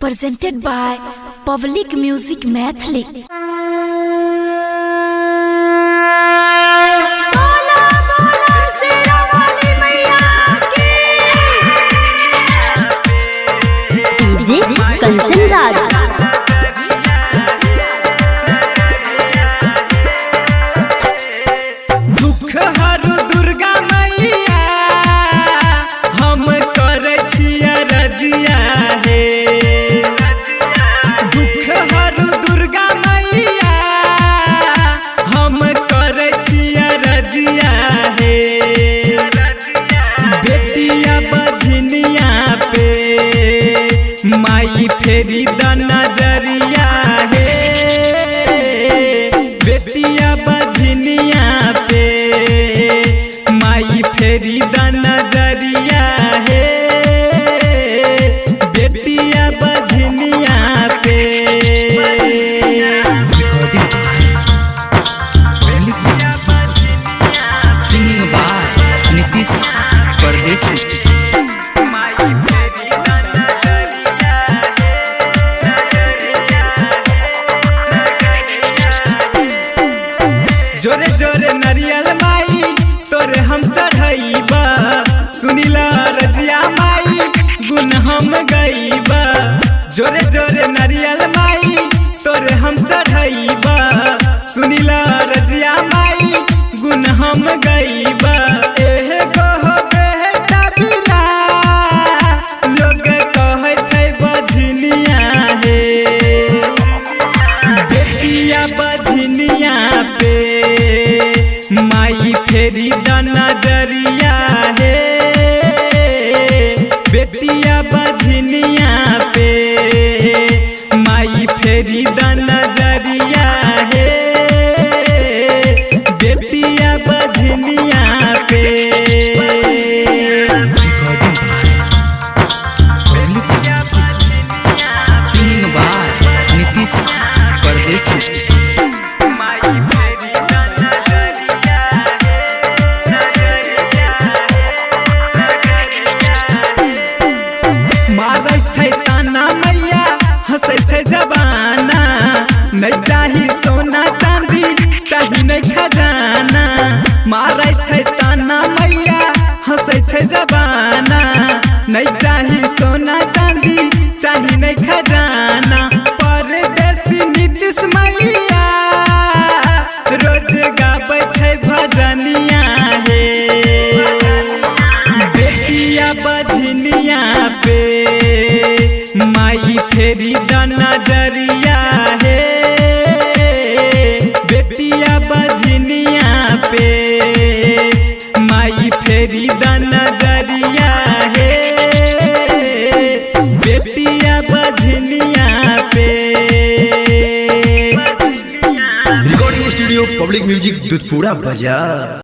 presented by Public Music Mathli. Kanchan Raj दुख हरु दुर्गा मैया हम करे छिया रजिया हे। दुख हरु दुर्गा मैया हम करे छिया रजिया हे। बेटिया बझनिया पे माई फेरी द नजरिया हे। बेटिया बझनिया पे माई फेरी द नजरिया हे। बेटिया बझनिया पे Singing by Nitish Pardesi. जोरे जोरे नरियल माई तोरे हम चढ़ाईबा। सुनीला रजिया माई गुन हम गईबा। जोरे जोरे नरियल माई तोरे हम चढ़ाईबा। सुनीला रजिया माई गुन हम गईबा। एहे कहो बेटा बिना लोग कहे छै बझनिया हे। बेटिया बझनिया पे माई फेरी द नजरिया हे। बेटिया बझनिया पे माई फेरी द नजरिया हे। बेटिया बझनिया पे Singing by Nitish Pardesi. मारै छै ताना मैया हंसै छै जवाना। नहीं चाही सोना चांदी चाही नहीं खजाना। मारै छै ताना मैया हंसै छै जवाना। नहीं चाही सोना चांदी चाही नहीं खजाना। परदेसी नीतीश मैया रोज गाबै छै भजनिया हे। बेटिया बझनिया पे माई फेरी द नजरिया हे। बेटिया बझनिया पे माई फेरी द नजरिया हे। बेटिया बझनिया पे recording studio public music Dudhpura बाजार।